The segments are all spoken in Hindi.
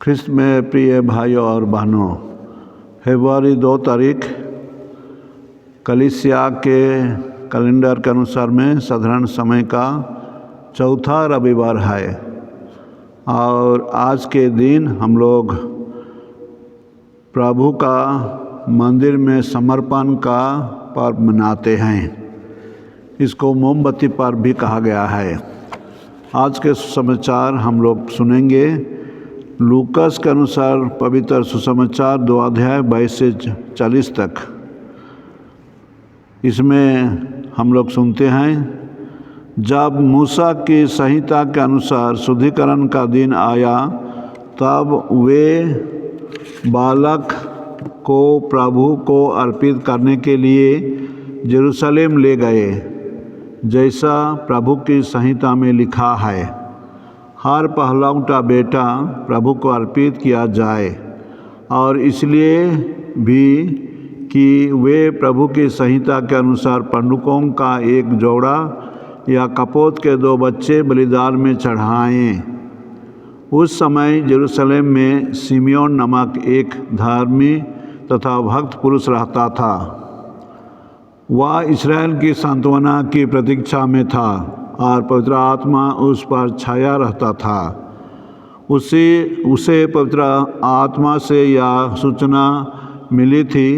ख्रिस्त में प्रिय भाइयों और बहनों, फरवरी 2 तारीख कलीसिया के कैलेंडर के अनुसार में साधारण समय का चौथा रविवार है और आज के दिन हम लोग प्रभु का मंदिर में समर्पण का पर्व मनाते हैं। इसको मोमबत्ती पर्व भी कहा गया है। आज के सुसमाचार हम लोग सुनेंगे लूकास के अनुसार पवित्र सुसमाचार 2 अध्याय 22 से 40 तक। इसमें हम लोग सुनते हैं, जब मूसा की संहिता के अनुसार शुद्धिकरण का दिन आया तब वे बालक को प्रभु को अर्पित करने के लिए यरूशलेम ले गए, जैसा प्रभु की संहिता में लिखा है, हर पहलौठा बेटा प्रभु को अर्पित किया जाए। और इसलिए भी कि वे प्रभु की संहिता के अनुसार पंडुकों का एक जोड़ा या कपोत के 2 बच्चे बलिदान में चढ़ाएं। उस समय यरूशलेम में सिमियोन नामक एक धार्मिक तथा भक्त पुरुष रहता था। वह इस्राएल की सांत्वना की प्रतीक्षा में था और पवित्र आत्मा उस पर छाया रहता था। उसे पवित्र आत्मा से यह सूचना मिली थी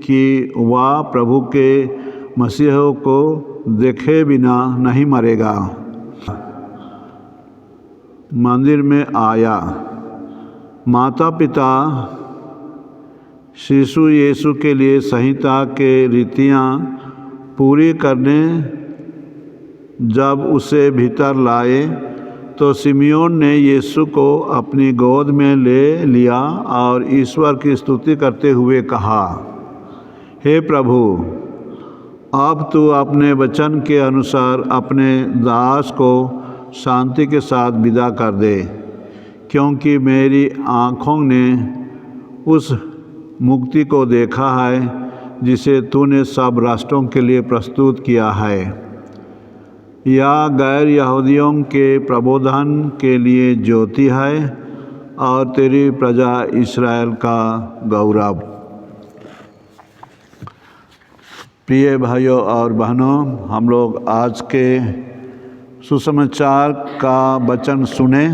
कि वह प्रभु के मसीह को देखे बिना नहीं मरेगा। मंदिर में आया। माता पिता शिशु यीशु के लिए संहिता के रीतियाँ पूरी करने जब उसे भीतर लाए तो सिमियोन ने यीशु को अपनी गोद में ले लिया और ईश्वर की स्तुति करते हुए कहा, हे प्रभु, अब तू अपने वचन के अनुसार अपने दास को शांति के साथ विदा कर दे, क्योंकि मेरी आँखों ने उस मुक्ति को देखा है जिसे तूने सब राष्ट्रों के लिए प्रस्तुत किया है, या गैर यहूदियों के प्रबोधन के लिए ज्योति है और तेरी प्रजा इस्राएल का गौरव। प्रिय भाइयों और बहनों, हम लोग आज के सुसमाचार का वचन सुने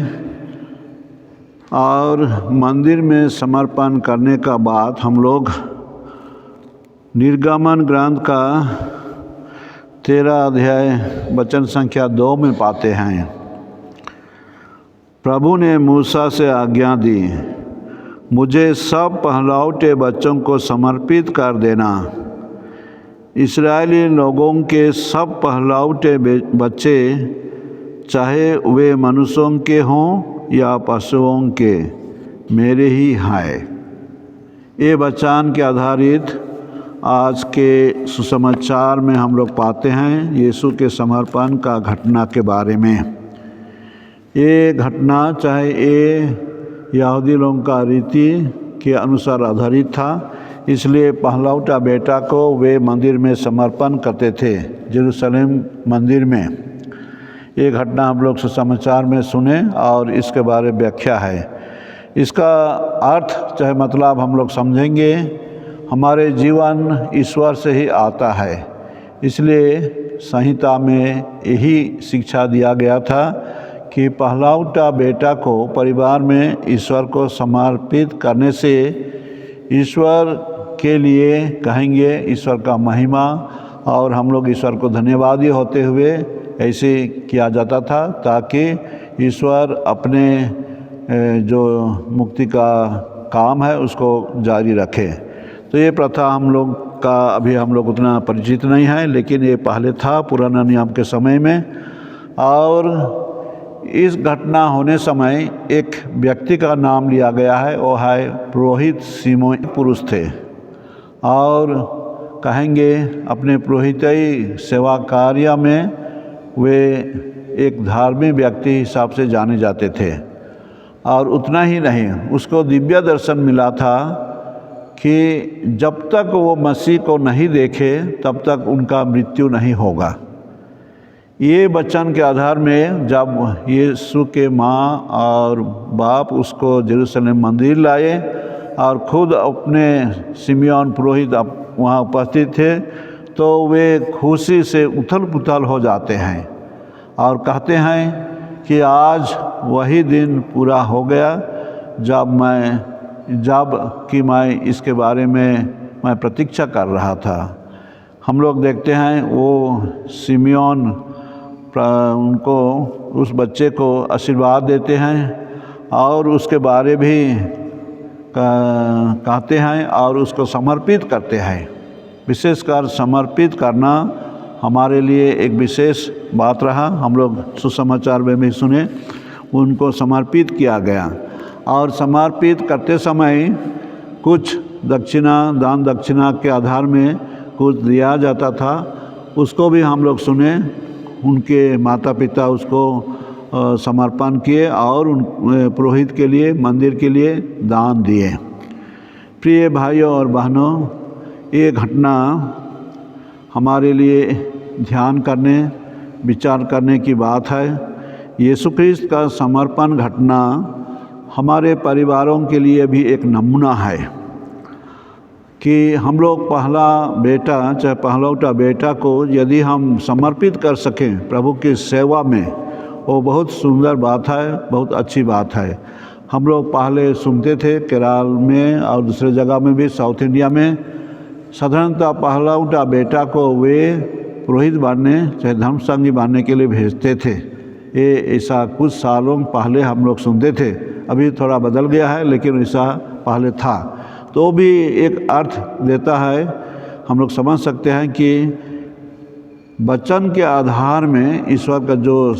और मंदिर में समर्पण करने का बाद हम लोग निर्गमन ग्रंथ का 13 अध्याय वचन संख्या 2 में पाते हैं। प्रभु ने मूसा से आज्ञा दी, मुझे सब पहलौठे बच्चों को समर्पित कर देना। इस्राएली लोगों के सब पहलौठे बच्चे, चाहे वे मनुष्यों के हों या पशुओं के, मेरे ही हैं। ये वचन के आधारित आज के सुसमाचार में हम लोग पाते हैं यीशु के समर्पण का घटना के बारे में। ये घटना चाहे ये यहूदी लोगों का रीति के अनुसार आधारित था, इसलिए पहलौठा बेटा को वे मंदिर में समर्पण करते थे, यरूशलेम मंदिर में। ये घटना हम लोग सुसमाचार में सुने और इसके बारे में व्याख्या है। इसका अर्थ चाहे मतलब हम लोग समझेंगे, हमारे जीवन ईश्वर से ही आता है। इसलिए संहिता में यही शिक्षा दिया गया था कि पहलौठा बेटा को परिवार में ईश्वर को समर्पित करने से ईश्वर के लिए कहेंगे ईश्वर का महिमा, और हम लोग ईश्वर को धन्यवादी होते हुए ऐसे किया जाता था ताकि ईश्वर अपने जो मुक्ति का काम है उसको जारी रखे। तो ये प्रथा हम लोग का अभी हम लोग उतना परिचित नहीं है, लेकिन ये पहले था पुराना नियम के समय में। और इस घटना होने समय एक व्यक्ति का नाम लिया गया है, वो है पुरोहित सिमोन पुरुष थे, और कहेंगे अपने पुरोहिताई सेवा कार्य में वे एक धार्मिक व्यक्ति हिसाब से जाने जाते थे। और उतना ही नहीं, उसको दिव्य दर्शन मिला था कि जब तक वो मसीह को नहीं देखे तब तक उनका मृत्यु नहीं होगा। ये वचन के आधार में जब यीशु के माँ और बाप उसको जेरूशलेम मंदिर लाए और ख़ुद अपने सिमियोन पुरोहित वहाँ उपस्थित थे, तो वे खुशी से उथल पुथल हो जाते हैं और कहते हैं कि आज वही दिन पूरा हो गया जब मैं इसके बारे में मैं प्रतीक्षा कर रहा था। हम लोग देखते हैं वो सिमियोन उनको उस बच्चे को आशीर्वाद देते हैं और उसके बारे भी कहते हैं और उसको समर्पित करते हैं। विशेषकर समर्पित करना हमारे लिए एक विशेष बात रहा। हम लोग सुसमाचार में भी सुने, उनको समर्पित किया गया और समर्पित करते समय कुछ दान दक्षिणा के आधार में कुछ दिया जाता था, उसको भी हम लोग सुने। उनके माता पिता उसको समर्पण किए और उन पुरोहित के लिए, मंदिर के लिए दान दिए। प्रिय भाइयों और बहनों, ये घटना हमारे लिए ध्यान करने, विचार करने की बात है। यीशु ख्रिस्त का समर्पण घटना हमारे परिवारों के लिए भी एक नमूना है कि हम लोग पहला बेटा, चाहे पहलौठा बेटा को यदि हम समर्पित कर सकें प्रभु की सेवा में, वो बहुत सुंदर बात है, बहुत अच्छी बात है। हम लोग पहले सुनते थे केरल में और दूसरे जगह में भी, साउथ इंडिया में साधारणतः पहलौठा बेटा को वे पुरोहित बनने, चाहे धर्म संगी बनने के लिए भेजते थे। ये ऐसा कुछ सालों पहले हम लोग सुनते थे, अभी थोड़ा बदल गया है, लेकिन ऐसा पहले था। तो भी एक अर्थ देता है, हम लोग समझ सकते हैं कि वचन के आधार में ईश्वर का जो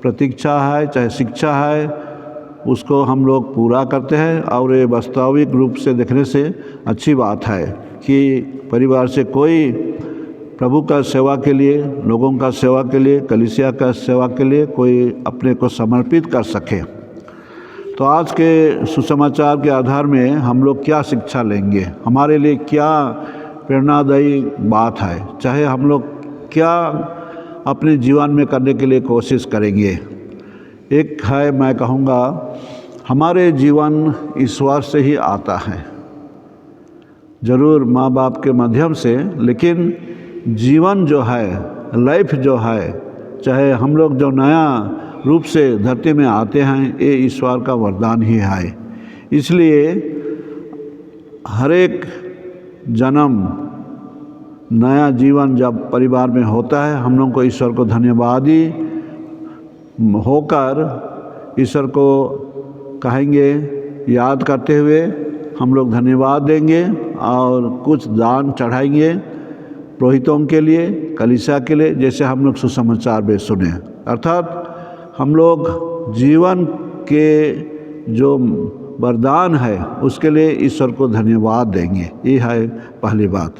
प्रतीक्षा है, चाहे शिक्षा है, उसको हम लोग पूरा करते हैं। और ये वास्तविक रूप से देखने से अच्छी बात है कि परिवार से कोई प्रभु का सेवा के लिए, लोगों का सेवा के लिए, कलीसिया का सेवा के लिए कोई अपने को समर्पित कर सके। तो आज के सुसमाचार के आधार में हम लोग क्या शिक्षा लेंगे, हमारे लिए क्या प्रेरणादायी बात है, चाहे हम लोग क्या अपने जीवन में करने के लिए कोशिश करेंगे। एक है, मैं कहूँगा हमारे जीवन ईश्वर से ही आता है, ज़रूर माँ बाप के माध्यम से, लेकिन जीवन जो है, लाइफ जो है, चाहे हम लोग जो नया रूप से धरती में आते हैं, ये ईश्वर का वरदान ही है। इसलिए हर एक जन्म, नया जीवन जब परिवार में होता है, हम लोग को ईश्वर को धन्यवादी होकर ईश्वर को कहेंगे, याद करते हुए हम लोग धन्यवाद देंगे और कुछ दान चढ़ाएंगे पुरोहितों के लिए, कलीसिया के लिए, जैसे हम लोग सुसमाचार में सुने। अर्थात हम लोग जीवन के जो वरदान है उसके लिए ईश्वर को धन्यवाद देंगे। ये है पहली बात।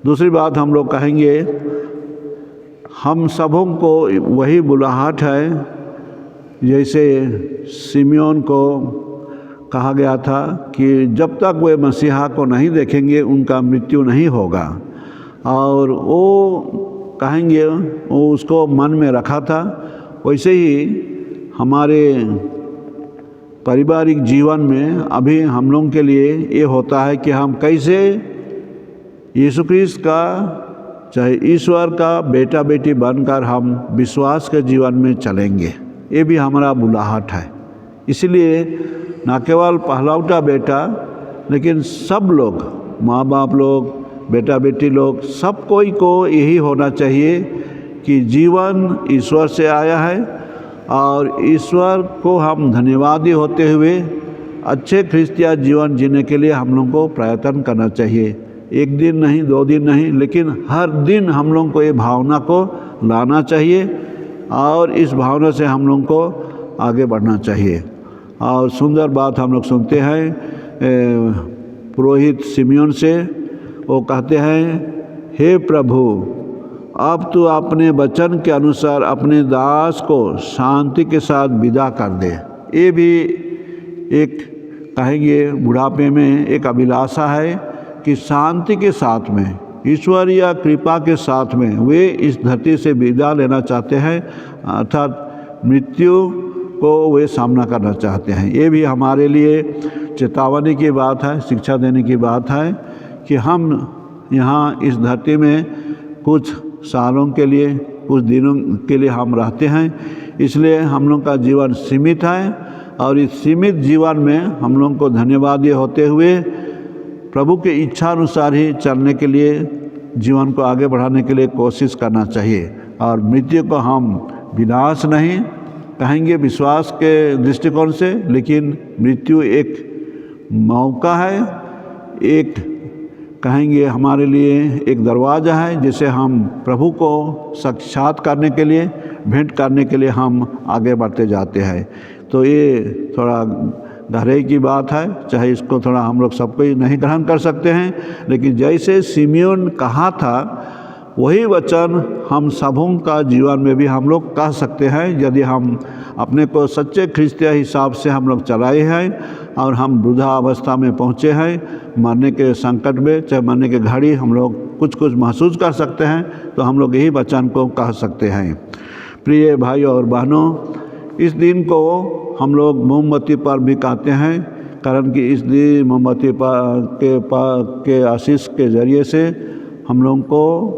दूसरी बात हम लोग कहेंगे, हम सबों को वही बुलाहट है जैसे सिमियोन को कहा गया था कि जब तक वे मसीहा को नहीं देखेंगे उनका मृत्यु नहीं होगा। और वो कहेंगे, वो उसको मन में रखा था। वैसे ही हमारे पारिवारिक जीवन में अभी हम लोगों के लिए ये होता है कि हम कैसे यीशु ख्रिस्त का, चाहे ईश्वर का बेटा बेटी बनकर हम विश्वास के जीवन में चलेंगे। ये भी हमारा बुलाहट है। इसलिए न केवल पहलौठा बेटा, लेकिन सब लोग, माँ बाप लोग, बेटा बेटी लोग, सब कोई को यही होना चाहिए कि जीवन ईश्वर से आया है और ईश्वर को हम धन्यवादी होते हुए अच्छे ख्रिस्तिया जीवन जीने के लिए हम लोग को प्रयत्न करना चाहिए। एक दिन नहीं, 2 दिन नहीं, लेकिन हर दिन हम लोग को ये भावना को लाना चाहिए और इस भावना से हम लोग को आगे बढ़ना चाहिए। और सुंदर बात हम लोग सुनते हैं पुरोहित सिमियोन से, वो कहते हैं, हे प्रभु, अब तू अपने वचन के अनुसार अपने दास को शांति के साथ विदा कर दे। ये भी एक कहेंगे बुढ़ापे में एक अभिलाषा है कि शांति के साथ में ईश्वरीय कृपा के साथ में वे इस धरती से विदा लेना चाहते हैं, अर्थात मृत्यु को वे सामना करना चाहते हैं। ये भी हमारे लिए चेतावनी की बात है, शिक्षा देने की बात है कि हम यहाँ इस धरती में कुछ सालों के लिए, कुछ दिनों के लिए हम रहते हैं, इसलिए हम लोग का जीवन सीमित है और इस सीमित जीवन में हम लोग को धन्यवाद ये होते हुए प्रभु के इच्छा अनुसार ही चलने के लिए, जीवन को आगे बढ़ाने के लिए कोशिश करना चाहिए। और मृत्यु को हम विनाश नहीं कहेंगे विश्वास के दृष्टिकोण से, लेकिन मृत्यु एक मौका है, एक कहेंगे हमारे लिए एक दरवाज़ा है जिसे हम प्रभु को साक्षात करने के लिए, भेंट करने के लिए हम आगे बढ़ते जाते हैं। तो ये थोड़ा गहराई की बात है, चाहे इसको थोड़ा हम लोग सब कोई नहीं ग्रहण कर सकते हैं, लेकिन जैसे सिमियोन कहा था वही वचन हम सबों का जीवन में भी हम लोग कह सकते हैं, यदि हम अपने को सच्चे ख्रिस्तीय हिसाब से हम लोग चलाए हैं और हम वृद्धावस्था में पहुँचे हैं, मरने के संकट में, चाहे मरने के घड़ी हम लोग कुछ कुछ महसूस कर सकते हैं, तो हम लोग यही वचन को कह सकते हैं। प्रिय भाई और बहनों, इस दिन को हम लोग मोमबत्ती पर्व भी कहते हैं, कारण कि इस दिन मोमबत्ती के आशीष के ज़रिए से हम लोगों को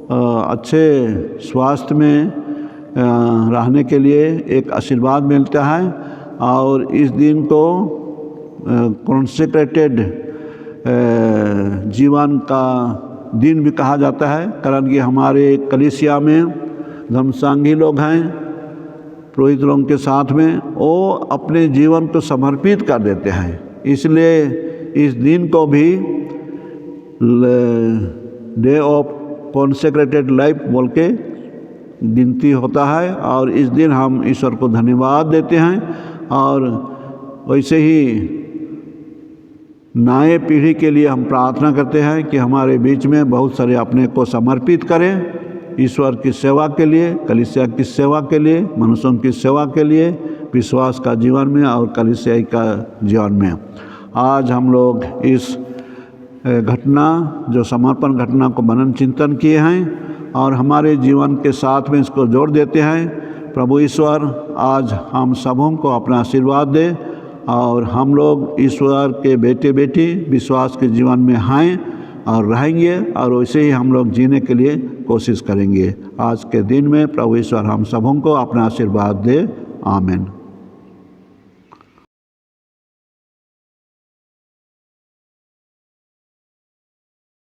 अच्छे स्वास्थ्य में रहने के लिए एक आशीर्वाद मिलता है। और इस दिन को कॉन्सेक्रेटेड जीवन का दिन भी कहा जाता है, कारण कि हमारे कलीसिया में धर्मसांगी लोग हैं, पुरोहित लोगों के साथ में वो अपने जीवन को समर्पित कर देते हैं, इसलिए इस दिन को भी डे ऑफ कॉन्सेक्रेटेड लाइफ बोल के गिनती होता है। और इस दिन हम ईश्वर को धन्यवाद देते हैं और वैसे ही नए पीढ़ी के लिए हम प्रार्थना करते हैं कि हमारे बीच में बहुत सारे अपने को समर्पित करें ईश्वर की सेवा के लिए, कलीसिया की सेवा के लिए, मनुष्यों की सेवा के लिए, विश्वास का जीवन में और कलीसिया का जीवन में। आज हम लोग इस घटना जो समर्पण घटना को मनन चिंतन किए हैं और हमारे जीवन के साथ में इसको जोड़ देते हैं। प्रभु ईश्वर आज हम सबों को अपना आशीर्वाद दे और हम लोग ईश्वर के बेटे बेटी विश्वास के जीवन में हैं और रहेंगे और वैसे ही हम लोग जीने के लिए कोशिश करेंगे। आज के दिन में प्रभु ईश्वर हम सबों को अपना आशीर्वाद दे। आमीन।